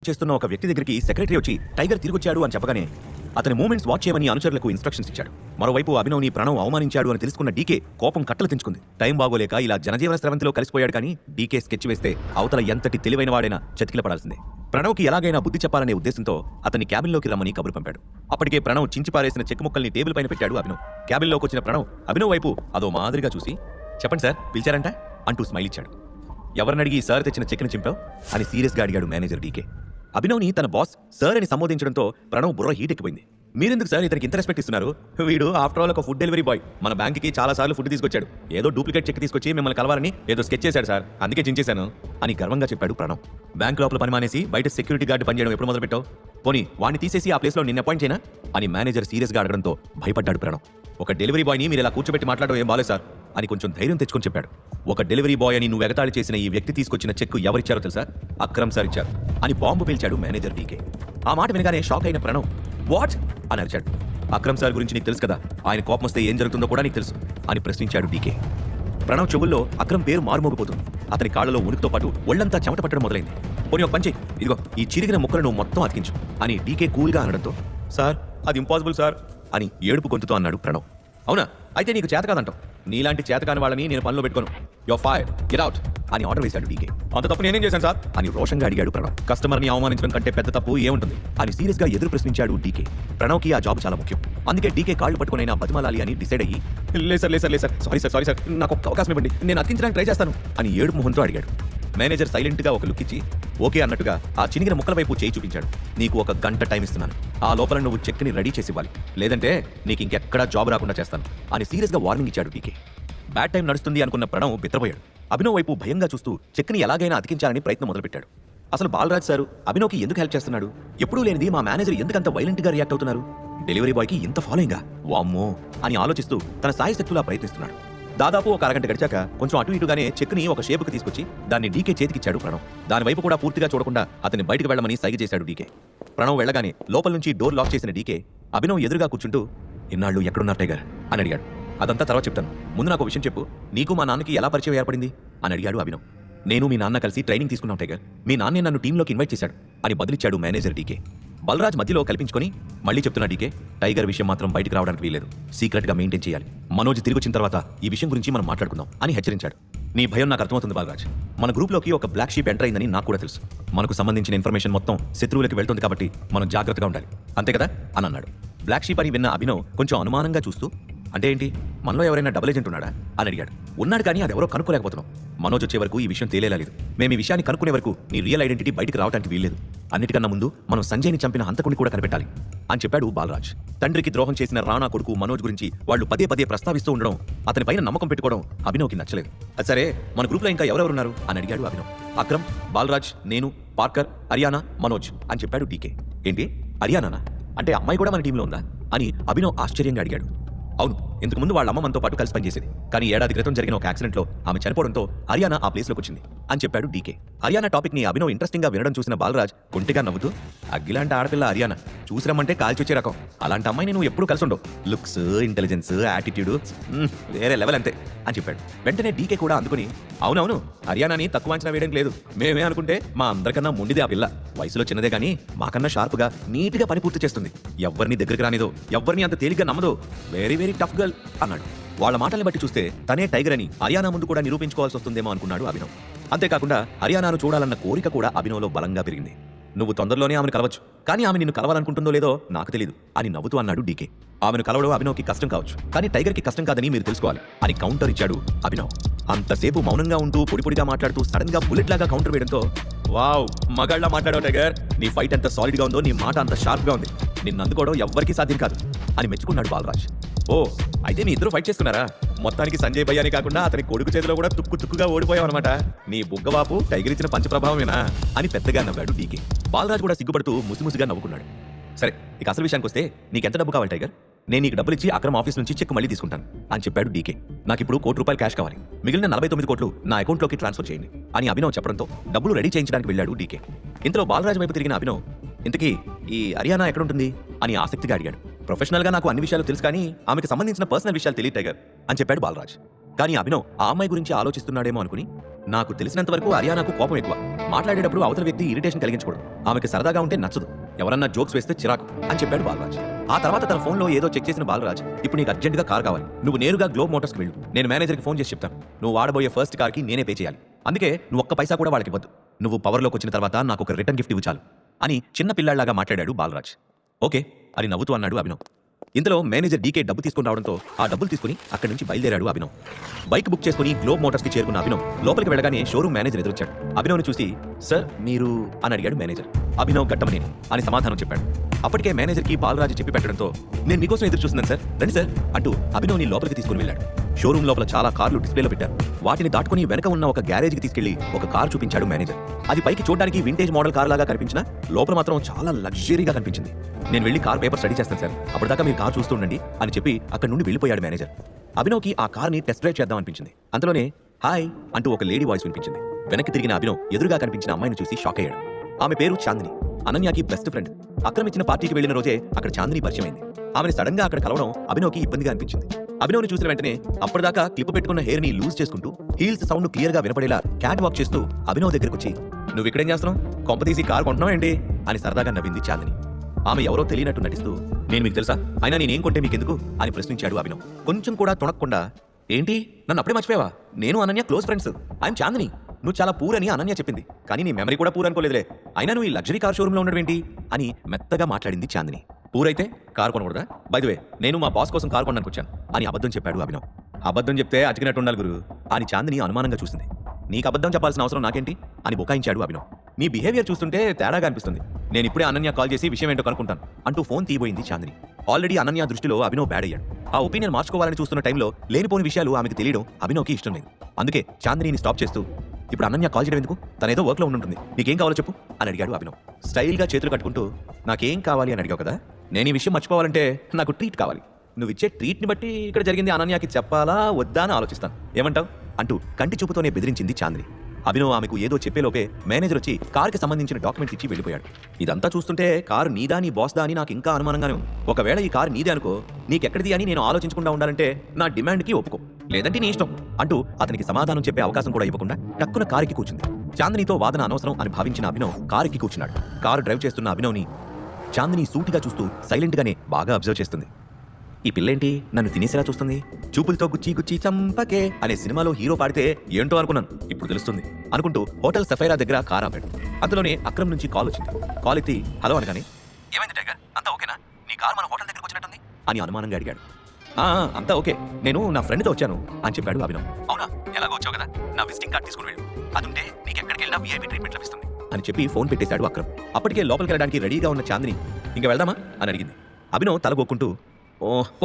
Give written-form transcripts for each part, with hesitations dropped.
చేస్తున్న ఒక వ్యక్తి దగ్గరికి సెక్రటరీ వచ్చి టైగర్ తిరిగొచ్చాడు అని చెప్పగానే అతని మూమెంట్స్ వాచ్ చేయమని అనుచరులకు ఇన్స్ట్రక్షన్స్ ఇచ్చాడు. మరోవైపు అభినవ్ని ప్రణవ్ అవమానించాడు అని తెలుసుకున్న డీకే కోపం కట్టలు తెంచుకుంది. టైం బాగోలేక ఇలా జనజీవన స్రవంతిలో కలిసిపోయాడు. కానీ డీకే స్కెచ్ వేస్తే అవతల ఎంతటి తెలివైన వాడైనా చతికిల పడాల్సిందే. ప్రణవ్కి ఎలాగైనా బుద్ధి చెప్పాలనే ఉద్దేశంతో అతన్ని క్యాబిన్లోకి రమ్మని కబురు పంపాడు. అప్పటికే ప్రణవ్ చించి పారేసిన చెక్ ముక్కల్ని టేబుల్ పైన పెట్టాడు అభినవ్. క్యాబిన్లోకి వచ్చిన ప్రణవ్ అభినవ్ వైపు అదో మాదిరిగా చూసి, చెప్పండి సార్, పిలిచారంట అంటూ స్మైల్ ఇచ్చాడు. ఎవరినడిగి సార్ తెచ్చిన చెక్ని చింపావు అని సీరియస్గా అడిగాడు మేనేజర్ డీకే. అభినవ్ని తన బాస్ సార్ అని సంబోధించడంతో ప్రణవ్ బుర్ర హీట్ ఎక్కిపోయింది. మీరెందుకు సార్ ఇతనికి ఇంత రెస్పెక్ట్ ఇస్తున్నారు? వీడు ఆఫ్టర్ ఆల్ ఒక ఫుడ్ డెలివరీ బాయ్. మన బ్యాంక్కి చాలా సార్లు ఫుడ్ తీసుకొచ్చాడు. ఏదో డూప్లికేట్ చెక్ తీసుకొచ్చి మిమ్మల్ని కలవాలని ఏదో స్కెచ్ చేశాడు సార్, అందుకే చించేశాను అని గర్వంగా చెప్పాడు ప్రణవ్. బ్యాంక్ లోపల పని మానేసి బయట సెక్యూరిటీ గార్డ్ పనిచేయడం ఎప్పుడు మొదలుపెట్టావు? పోనీ వాడిని తీసేసి ఆ ప్లేస్లో నిన్న అపాయింట్ చేయనా అని మేనేజర్ సీరియస్గా అడగడంతో భయపడ్డాడు ప్రణవ్. ఒక డెలివరీ బాయ్ని మీరు ఇలా కూర్చోబెట్టి మాట్లాడడం ఏం బాలేదు సార్ అని కొంచెం ధైర్యం తెచ్చుకొని చెప్పాడు. ఒక డెలివరీ బాయ్ అని నువ్వు ఎగతాళి చేసిన ఈ వ్యక్తి తీసుకొచ్చిన చెక్ ఎవరిచ్చారో తెలుసా? అక్రమ్ సార్ ఇచ్చారు అని బాంబు పేల్చాడు మేనేజర్ డీకే. ఆ మాట వినగానే షాక్ అయిన ప్రణవ్ వాట్ అని అరిచాడు. అక్రమ్ సార్ గురించి నీకు తెలుసు కదా, ఆయన కోపం వస్తే ఏం జరుగుతుందో కూడా నీకు తెలుసు అని ప్రశ్నించాడు డీకే. ప్రణవ్ చెవుల్లో అక్రమ్ పేరు మారుమోగిపోతుంది. అతని కాళ్ళలో ఉనికితో పాటు ఒళ్లంతా చెమట పట్టడం మొదలైంది. పోనీ ఒక పంచి, ఇదిగో ఈ చిరిగిన ముక్కలను మొత్తం అతికించు అని డీకే కూల్గా అనడంతో, సార్ అది ఇంపాసిబుల్ సార్ అని ఏడుపు గొంతుతో అన్నాడు ప్రణవ్. అవునా, అయితే నీకు చేత కాదంటావు. నీలాంటి చేతకాని వాళ్ళని నేను పనిలో పెట్టుకోను. యువర్ ఫైర్డ్, గెట్ అవుట్ అని ఆర్డర్ వేశాడు డీకే. అంత తప్పు నేనేం చేశాను సార్ అని రోషంగా అడిగాడు ప్రణవ్. కస్టమర్ని అవమానించడం కంటే పెద్ద తప్పు ఏముంటుంది అని సీరియస్గా ఎదురు ప్రశ్నించాడు డీకే. ప్రణవ్కి ఆ జాబ్ చాలా ముఖ్యం. అందుకే డీకే కాళ్ళు పట్టుకునైనా బతిమాలాలి అని డిసైడ్ అయ్యి, లేదు సార్ సారీ సార్ నాకు ఒక అవకాశం ఇవ్వండి, నేను అతికించడానికి ట్రై చేస్తాను అని ఏడుపు మొహంతో అడిగాడు. మేనేజర్ సైలెంట్గా ఒక లుక్ ఇచ్చి ఓకే అన్నట్టుగా ఆ చినిగిన ముక్కల వైపు చేయి చూపించాడు. నీకు 1 గంట టైం ఇస్తున్నాను. ఆ లోపల నువ్వు చెక్ని రెడీ చేసి ఇవ్వాలి, లేదంటే నీకు ఇంకెక్కడా జాబ్ రాకుండా చేస్తాను అని సీరియస్గా వార్నింగ్ ఇచ్చాడు డీకే. బ్యాడ్ టైం నడుస్తుంది అనుకున్న ప్రణవ్ బిత్రపోయాడు. అభినవ్ వైపు భయంగా చూస్తూ చెక్ని ఎలాగైనా అతికించాలని ప్రయత్నం మొదలుపెట్టాడు. అసలు బాలరాజ్ సార్ అభినవ్కి ఎందుకు హెల్ప్ చేస్తున్నాడు? ఎప్పుడూ లేనిది మా మేనేజర్ ఎందుకంత వైలెంట్గా రియాక్ట్ అవుతున్నారు? డెలివరీ బాయ్కి ఇంత ఫాలోయింగా, వామ్మో అని ఆలోచిస్తూ తన సాయశక్తులా ప్రయత్నిస్తున్నాడు. దాదాపు ఒక అరగంట గడిచాక కొంచెం అటు ఇటుగానే చెక్ని ఒక షేపుకి తీసుకొచ్చి దాన్ని డీకే చేతికిచ్చాడు ప్రణవ్. దాని వైపు కూడా పూర్తిగా చూడకుండా అతన్ని బయటకు వెళ్ళమని సైగ చేశాడు డీకే. ప్రణవ్ వెళ్ళగానే లోపల నుంచి డోర్ లాక్ చేసిన డీకే అభినవ్ ఎదురుగా కూర్చుంటూ, ఇన్నాళ్ళు ఎక్కడున్నారు టైగర్ అని అడిగాడు. అదంతా తర్వాత చెప్తాను, ముందు నాకు విషయం చెప్పు, నీకు మా నాన్నకి ఎలా పరిచయం ఏర్పడింది అని అడిగాడు అభినవ్. నేను మీ నాన్న కలిసి ట్రైనింగ్ తీసుకున్నాం టైగర్, మీ నాన్నే నన్ను టీంలోకి ఇన్వైట్ చేశాడు అని బదిలిచ్చాడు మేనేజర్ డీకే. బలరాజ్ మధ్యలో కల్పించుకొని మళ్ళీ చెప్తున్నా డీకే, టైగర్ విషయం మాత్రం బయటికి రావడానికి వీలేదు, సీక్రెట్గా మెయింటైన్ చేయాలి. మనోజ్ తిరిగి వచ్చిన తర్వాత ఈ విషయం గురించి మనం మాట్లాడుకుందాం అని హెచ్చరించాడు. నీ భయం నాకు అర్థమవుతుంది బలరాజ్. మన గ్రూప్లోకి ఒక బ్లాక్ షీప్ ఎంటర్ అయిందని నాకు కూడా తెలుసు. మనకు సంబంధించిన ఇన్ఫర్మేషన్ మొత్తం శత్రువులకి వెళ్తుంది కాబట్టి మనం జాగ్రత్తగా ఉండాలి, అంతే కదా అని అన్నాడు. బ్లాక్ షీప్ అని విన్న అభినవ్ కొంచెం అనుమానంగా చూస్తూ, అంటే ఏంటి, మనలో ఎవరైనా డబుల్ ఏజెంట్ ఉన్నాడా అని అడిగాడు. ఉన్నాడు, కానీ అది ఎవరో కనుక్కోలేకపోతున్నాం. మనోజ్ వచ్చే వరకు ఈ విషయం తేలేలా లేదు. మేము ఈ విషయాన్ని కనుక్కునే వరకు నీ రియల్ ఐడెంటిటీ బయటకు రావడానికి వీల్లేదు. అన్నిటికన్నా ముందు మనం సంజయ్ని చంపిన హంతకుని కూడా కనిపెట్టాలి అని చెప్పాడు బాలరాజ్. తండ్రికి ద్రోహం చేసిన రాణా కొడుకు మనోజ్ గురించి వాళ్ళు పదే పదే ప్రస్తావిస్తూ ఉండడం, అతని పైన నమ్మకం పెట్టుకోవడం అభినవ్కి నచ్చలేదు. సరే, మన గ్రూప్లో ఇంకా ఎవరెవరున్నారు అని అడిగాడు అభినవ్. అక్రమ్, బాలరాజ్, నేను, పార్కర్, అరియానా, మనోజ్ అని చెప్పాడు డీకే. ఏంటి అరియానా అంటే అమ్మాయి కూడా మన టీంలో ఉందా అని అభినవ్ ఆశ్చర్యంగా అడిగాడు. అవును, ఇంతకు ముందు వాళ్ళ అమ్మ మనతో పాటు కలిసి పనిచేసేది, కానీ ఏడాది క్రితం జరిగిన ఒక యాక్సిడెంట్లో ఆమె చనిపోవడంతో అరియానా ఆ ప్లేస్లోకి వచ్చింది అని చెప్పాడు డీకే. అరియానా టాపిక్ ని అభినవ్ ఇంట్రెస్టింగ్ గా వినడం చూసిన బాలరాజ్ కొంటిగా నవ్వుతూ, అగ్గిలాంటి ఆడపిల్ల అరియానా చూసిరమ్మంటే కాల్చొచ్చే రకం, అలాంటి అమ్మాయిని నువ్వు ఎప్పుడు కలిసి ఉండవు. లుక్స్, ఇంటెలిజెన్స్, యాటిట్యూడ్ వేరే లెవెల్ అంతే అని చెప్పాడు. వెంటనే డీకే కూడా అందుకుని, అవునవును, హర్యానాని తక్కువ అంచనా వేయడం లేదు, మేమే అనుకుంటే మా అందరికన్నా ముండిదే ఆ పిల్ల. వయసులో చిన్నదే కానీ మాకన్నా షార్ప్గా నీట్గా పని పూర్తి చేస్తుంది. ఎవరిని దగ్గరికి రానిదో, ఎవరిని అంత తేలిగ్గా నమ్మదో, వెరీ వెరీ టఫ్ గర్ల్ అన్నాడు. వాళ్ళ మాటల్ని బట్టి చూస్తే తనే టైగర్ అని హర్యానా ముందు కూడా నిరూపించుకోవాల్సి వస్తుందేమో అనుకున్నాడు అభినవ్. అంతేకాకుండా హర్యానాను చూడాలన్న కోరిక కూడా అభినవ్లో బలంగా పెరిగింది. నువ్వు తొందరలోనే ఆమెను కలవచ్చు, కానీ ఆమె నిన్ను కలవాలనుకుంటుందో లేదో నాకు తెలియదు అని నవ్వుతూ అన్నాడు డీకే. ఆమెను కలవడం అభినవ్కి కష్టం కావచ్చు, కానీ టైగర్కి కష్టం కాదని మీరు తెలుసుకోవాలి అని కౌంటర్ ఇచ్చాడు అభినవ్. అంతసేపు మౌనంగా ఉంటూ పొడిపొడిగా మాట్లాడుతూ సడన్ గా బుల్లెట్ లాగా కౌంటర్ వేయడంతో, వావ్ మగాళ్ళ మాట్లాడావు టైగర్, నీ ఫైట్ ఎంత సాలిడ్ గా ఉందో, నీ మాట అంత షార్ప్ గా ఉంది, నిన్ను అందుకోవడం ఎవ్వరికీ సాధ్యం కాదు అని మెచ్చుకున్నాడు బాలరాజ్. ఓ అయితే మీ ఇద్దరు ఫైట్ చేస్తున్నారా? మొత్తానికి సంజయ్ భయ్యాని కాకుండా అతని కొడుకు చేతిలో కూడా తుక్కుగా ఓడిపోయావన్నమాట. నీ బుగ్గవాపు టైగర్ ఇచ్చిన పంచప్రభావమేనా అని పెద్దగా నవ్వాడు డీకే. బాలరాజ్ కూడా సిగ్గుపడుతూ ముసిముసిగా నవ్వుకున్నాడు. సరే, ఇక అసలు విషయానికి వస్తే నీకెంత డబ్బు కావాలి టైగర్? నేను నీకు డబ్బులు ఇచ్చి అక్రమ్ ఆఫీస్ నుంచి చెక్ మళ్ళీ తీసుకుంటాను అని చెప్పాడు డీకే. నాకు ఇప్పుడు ₹1 క్యాష్ కావాలి, మిగిలిన 49 కోట్లు నా అకౌంట్లోకి ట్రాన్స్ఫర్ చేయండి అని అభినవ్ చెప్పడంతో డబ్బులు రెడీ చేయించడానికి వెళ్ళాడు డీకే. ఇంతలో బాలరాజ్ వైపు తిరిగిన అభినవ్, ఇంతకీ ఈ హర్యానా ఎక్కడుంటుంది అని ఆసక్తిగా అడిగాడు. ప్రొఫెషనల్గా నాకు అన్ని విషయాలు తెలుసు, కానీ ఆమెకు సంబంధించిన పర్సనల్ విషయాలు తెలియదు టైగర్ అని చెప్పాడు బాలరాజ్. కానీ అభినవ్ ఆ అమ్మాయి గురించి ఆలోచిస్తున్నాడేమో అనుకుని, నాకు తెలిసినంత వరకు అరియానాకు కోపం ఎక్కువ. మాట్లాడేటప్పుడు అవతల వ్యక్తి ఇరిటేషన్ కలిగించకూడదు. ఆమెకి సరదాగా ఉంటే నచ్చదు. ఎవరన్నా జోక్స్ వేస్తే చిరాకు అని చెప్పాడు బాలరాజ్. ఆ తర్వాత తన ఫోన్లో ఏదో చెక్ చేసిన బాలరాజ్, ఇప్పుడు నీకు అర్జెంట్గా కార్ కావాలి, నువ్వు నేరుగా గ్లోబ్ మోటార్స్కి వెళ్ళు, నేను మేనేజర్కి ఫోన్ చేసి చెప్తాను, నువ్వు వాడబోయే ఫస్ట్ కార్కి నేనే పే చేయాలి, అందుకే నువ్వు ఒక్క పైసా కూడా వాళ్ళకి ఇవ్వద్దు, నువ్వు పవర్లోకి వచ్చిన తర్వాత నాకు ఒక రిటర్న్ గిఫ్ట్ ఇవ్వు చాలు అని చిన్న పిల్లాళ్లాగా మాట్లాడాడు బాలరాజ్. ఓకే అని నవ్వుతూ అన్నాడు అభినవ్. ఇంతలో మేనేజర్ డీకే డబ్బు తీసుకుని రావడంతో ఆ డబ్బులు తీసుకుని అక్కడి నుంచి బయలుదేరాడు అభినవ్. బైక్ బుక్ చేసుకుని గ్లోబ్ మోటార్స్కి చేరుకున్న అభినవ్ లోపలికి వెళ్ళగానే షోరూమ్ మేనేజర్ ఎదురొచ్చాడు. అభినవ్ని చూసి సార్ మీరు అని అడిగాడు మేనేజర్. అభినవ్ గట్టమనేని అని సమాధానం చెప్పాడు. అప్పటికే మేనేజర్కి బాలరాజు చెప్పి పెట్టడంతో నేను మీకోసం ఎదురు చూస్తున్నాను సార్, రండి సార్ అంటూ అభినవ్ని లోపలికి తీసుకుని వెళ్ళాడు. షోరూమ్ లోపల చాలా కార్లు డిస్ప్లేలో పెట్టారు. వాటిని దాటుకుని వెనక ఉన్న ఒక గ్యారేజ్కి తీసుకెళ్లి ఒక కార్ చూపించాడు మేనేజర్. అది పైకి చూడడానికి వింటేజ్ మోడల్ కార్ లాగా కనిపించినా లోపల మాత్రం చాలా లగ్జరీగా కనిపించింది. నేను వెళ్ళి కార్ పేపర్ స్టడీ చేస్తాను సార్, అప్పటిదాకా మీరు కార్ చూస్తూ ఉండండి అని చెప్పి అక్కడి నుండి వెళ్ళిపోయాడు మేనేజర్. అభినవ్కి ఆ కార్ని టెస్ట్ డ్రైవ్ చేద్దాం అనిపించింది. అంతలోనే హాయ్ అంటూ ఒక లేడీ వాయిస్ వినిపించింది. వెనక్కి తిరిగిన అభినవ్ ఎదురుగా కనిపించిన అమ్మాయిని చూసి షాక్ అయ్యాడు. ఆమె పేరు చాందిని, అనన్యకి బెస్ట్ ఫ్రెండ్. అక్రమ్ ఇచ్చిన పార్టీకి వెళ్లిన రోజే అక్కడ చాందిని పరిచయం అయింది. ఆమెను సడన్ గా అక్కడ కలవడం అభినవ్కి ఇబ్బందిగా అనిపించింది. అభినవ్ని చూసిన వెంటనే అప్పటిదాకా క్లిప్ పెట్టుకున్న హెయిర్ ని లూజ్ చేసుకుంటూ హీల్స్ సౌండ్ క్లియర్ గా వినపడేలా క్యాట్ వాక్ చేస్తూ అభినవ్ దగ్గరకు వచ్చి నువ్వు ఇక్కడేం చేస్తున్నావు, కొంప తీసి కార్ కొంటున్నావు ఏంటి అని సరదాగా నవ్వింది చాందిని. ఆమె ఎవరో తెలియనట్టు నటిస్తూ నేను మీకు తెలుసా, అయినా నేనేం కొంటే మీకెందుకు అని ప్రశ్నించాడు అభినవ్. కొంచెం కూడా తొణక్కుండా ఏంటి నన్ను అప్పుడే మర్చిపోయావా, నేను Ananya close friends, I'm Chandini, నువ్వు చాలా పూర్ అని అనన్య చెప్పింది, కానీ నీ మెమరీ కూడా పూర్ అనుకోలేదులే, అయినా నువ్వు ఈ లగ్జరీ కార్ షోరూంలో ఉండడం అని మెత్తగా మాట్లాడింది చాందిని. పూరైతే కార్ కొనకూడదా, బై ది వే నేను మా బాస్ కోసం కార్ కొనడానికి వచ్చాను అని అబద్ధం చెప్పాడు అభినవ్. అబద్ధం చెప్తే అతికినట్టు ఉండాలి గురు అని చాందిని అనుమానంగా చూసింది. నీకు అబద్ధం చెప్పాల్సిన అవసరం నాకేంటి అని బుకాయించాడు అభినవ్. నీ బిహేవియర్ చూస్తుంటే తేడాగా అనిపిస్తుంది, నేను ఇప్పుడే అనన్య కాల్ చేసి విషయం ఏంటో కనుక్కుంటాను అంటూ ఫోన్ తీయబోయింది చాందిని. ఆల్రెడీ అనన్య దృష్టిలో అభినవ్ బ్యాడ్ అయ్యాడు. ఆ ఒపీనియన్ మార్చుకోవాలని చూస్తున్న టైంలో లేనిపోని విషయాలు ఆమెకు తెలియడం అభినవ్కి ఇష్టం లేదు. అందుకే చాందిని స్టాప్ చేస్తూ ఇప్పుడు అనన్య కాల్ చేయడం ఎందుకు, తనేదో వర్క్లో ఉంటుంది, నీకేం కావాలో చెప్పు అని అడిగాడు అభినవ్. స్టైల్గా చేతులు కట్టుకుంటూ నాకేం కావాలి అని అడిగావు కదా, నేను ఈ విషయం మర్చిపోవాలంటే నాకు ట్రీట్ కావాలి, నువ్వు ఇచ్చే ట్రీట్ని బట్టి ఇక్కడ జరిగింది అనన్యకి చెప్పాలా వద్దా అని ఆలోచిస్తాను, ఏమంటావు అంటూ కంటి చూపుతోనే బెదిరించింది చాందిని. అభినవ్ ఆమెకు ఏదో చెప్పేలోపే మేనేజర్ వచ్చి కార్కి సంబంధించిన డాక్యుమెంట్స్ ఇచ్చి వెళ్ళిపోయాడు. ఇదంతా చూస్తుంటే కారు నీదా నీ బాస్దా అని నాకు ఇంకా అనుమానంగానే ఉంది. ఒకవేళ ఈ కారు నీదే అనుకో, నీకెక్కడిది అని నేను ఆలోచించకుండా ఉండాలంటే నా డిమాండ్కి ఒప్పుకో, లేదంటే నీ ఇష్టం అంటూ అతనికి సమాధానం చెప్పే అవకాశం కూడా ఇవ్వకుండా టక్కున కారుకి కూర్చుంది. చాందినితో వాదన అనవసరం అని భావించిన అభినవ్ కారుకి కూర్చున్నాడు. కారు డ్రైవ్ చేస్తున్న అభినవ్ని చాందిని సూటిగా చూస్తూ సైలెంట్గానే బాగా అబ్జర్వ్ చేస్తుంది. ఈ పిల్లేంటి నన్ను తినేసేలా చూస్తుంది, చూపులతో గుచ్చి గుచ్చి చంపకే అనే సినిమాలో హీరో పాడితే ఏంటో అనుకున్నాను, ఇప్పుడు తెలుస్తుంది అనుకుంటూ హోటల్ సఫైరా దగ్గర కార్ ఆపాడు. అందులోనే అక్రమ్ నుంచి కాల్ వచ్చింది. కాల్ ఎత్తి హలో అనగానే ఏమైంది టైగర్, అంతా ఓకేనా, నీ కార్ మన హోటల్ దగ్గరకు వచ్చినట్టుంది అని అనుమానంగా అడిగాడు. అంతా ఓకే, నేను నా ఫ్రెండ్తో వచ్చాను అని చెప్పాడు అభినవ్. అవునా, ఎలాగో వచ్చావు కదా, నా విజిటింగ్ కార్డ్ తీసుకుని వెళ్ళు, అదుంటే నీకు ఎక్కడికి వెళ్ళినా VIP ట్రీట్మెంట్ లభిస్తుంది అని చెప్పి ఫోన్ పెట్టేశాడు అక్రమ్. అప్పటికే లోపలికి వెళ్ళడానికి రెడీగా ఉన్న చాందిని ఇంకా వెళ్దామా అని అడిగింది. అభినవ్ తలగొక్కుంటూ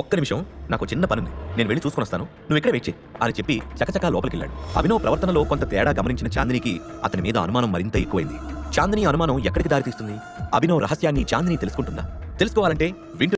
ఒక్క నిమిషం, నాకు చిన్న పనుంది, నేను వెళ్ళి చూసుకుని వస్తాను, నువ్వు ఇక్కడ వెయిట్ చేయి అని చెప్పి చకచకా లోపలికి వెళ్ళాడు. అభినవ్ ప్రవర్తనలో కొంత తేడా గమనించిన చాందినికి అతని మీద అనుమానం మరింత ఎక్కువైంది. చాందిని అనుమానం ఎక్కడికి దారితీస్తుంది? అభినవ్ రహస్యాన్ని చాందిని తెలుసుకుంటుందా? తెలుసుకోవాలంటే వింటూ